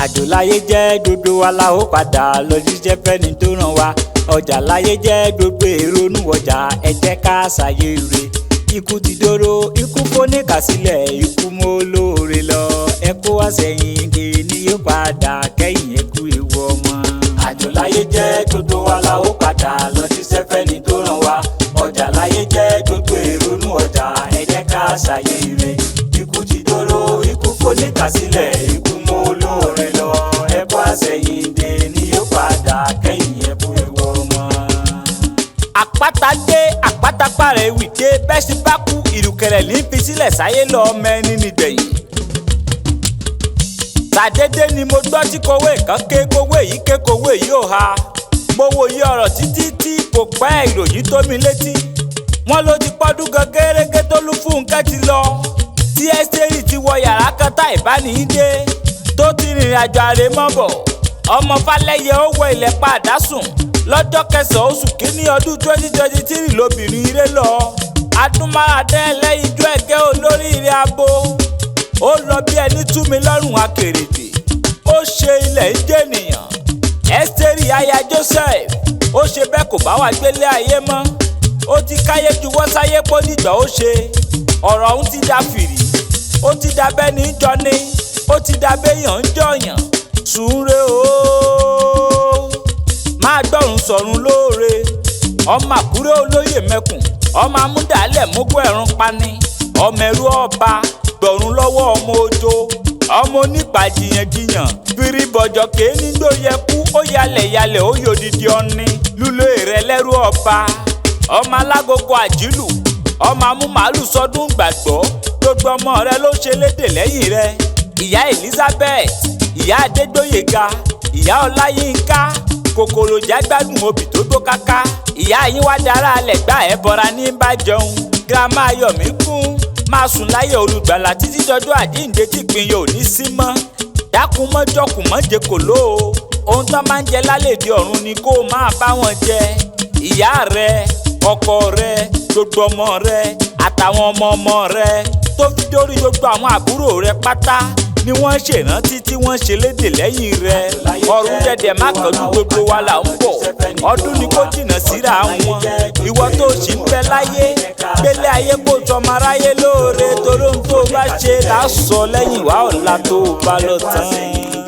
àjò láyé jẹ́ gbogbo wa la ó padà lọ jíṣẹ́ fẹ́ni tó ràn wá. ọjà láyé jẹ́ gbogbo èrònú ọjà ẹ jẹ́ ká ṣàyè rè. ikú ti dóró ikú fóníkà sílẹ̀ ikú mọ́ olóore lọ. ẹ kó wá sẹ́yìn dé ní yóò padà kẹ́yìn ẹ kú ewu ọmọ. àjò láyé jẹ́ gbogbo wa la ó padà lọ jíṣẹ́ fẹ́ni tó ràn wá. ọjà láyé jẹ́ gbogbo èrònú ọjà ẹ jẹ́ ká ṣàyè rè. ikú ti dóró ikú fóníkà sílẹ̀ ikú mọ́ olóore lọ. ẹ kó wá sẹ́yìn dé ní yóò padà kẹ́yìn ẹ kú ewu ọmọ. àpáta dé àpáta pàrẹ̀ wìdé bẹ́ẹ̀ sì bá kú ìrùkẹ̀rẹ̀ ní fi sílẹ̀ sáyé lọ mẹ́ni nígbẹ̀yìn. tàdédé ni mo gbọ́ tí kowé kan ké kowé yìí ké kowé yìí ò ha. mo wòye ọ̀rọ̀ títí tí kò pẹ́ ìròyìn tó mi létí. wọ́n ló ti pọ́dún gan gẹ́rẹ́gẹ́ tó Olúfúnkẹ́ ti lọ. tí Ẹ́sítérì ti wọ yàrá kan tá ìbánidé tó ti rìnrìn àjò àrèmọ́bọ̀. ọmọ Fálẹ́yẹ ó wọ ilẹ̀ padà sùn lọ́jọ́ kẹsàn-án oṣù kínní ọdún 2023 lóbìnrin ire lọ. adúmáradé ẹlẹ́yinjú ẹ̀gẹ́ olóríire abo. ó lọ bí ẹni tú mi lọ́rùn akèrèdè. ó ṣe ilẹ̀ ń jẹ́nìyàn. Ẹ́sítérì aya Joseph ó ṣe bẹ́ẹ̀ kò bá wà gbélé ayé mọ́. ó ti káyé juwọ́ sáyé pọ́ nígbà ó ṣe. ọ̀rọ̀ ọ̀hún ti da fìrì. ó ti da bẹ́ni ń jọni. ó ti da béèyàn ń jọyàn. sùúrè ooo máa gbọ́rùn sọ̀rùn lóore. ọmọ Àkúrẹ́ olóyè mẹ́kùn ọmọ amúdàálẹ̀ mógún ẹ̀rún pani. ọmọ ẹrú ọba gbọ̀rùn lọ́wọ́ ọmọ ojo. ọmọ onípa jiyànjiyàn fìrí bọ̀jọ̀ kéènì ló yẹ kú ó yalẹ̀ ó yòdìdí ọ̀ni lúlé rẹ̀ lẹ́rú ọba. ọmọ alágogo àjílù ọmọ amúmàálù sọdún gbàgbọ́ gbogbo ọmọ rẹ ló ṣe lédè lẹ́yìn rẹ. ìyá Elizabeth ìyá Adégbóyèga ìyá Ọláyínká kòkòrò jágbádùn obì tó tó káká. ìyá yín wá dára alẹ̀ gbá ẹ̀ bọ́ra ní bá jẹun. girama Ayọ̀mí kún máa sùn láyé Olùgbàlà títí dọjọ́ àjíǹde tí ìpín yóò ní sí mọ́. dákun mọ́jọ́kùn mọ́jẹ kò ló o. ohun tó máa ń jẹ lálẹ́dí ọ̀run ni kó o máa bá wọn jẹ. ìyá rẹ ọkọ rẹ gbogbo ọmọ rẹ àtàwọn ọmọ rẹ tó fi dórí gbogbo àwọn àbúrò rẹ pátá ni wọ́n ṣèrántí tí wọ́n ṣe lédè lẹ́yìn rẹ̀. ọ̀run dẹ̀dẹ̀ má kọjú gbogbo wa là ń bọ̀. ọdún ni kò jìnnà síra wọn. ìwọ tó ṣì ń bẹ láyé gbélé ayé kó tọmọ aráyé lóore torí ohun tó bá ṣe là á sọ lẹ́yìn wá ọ̀la tó bá lọ tán.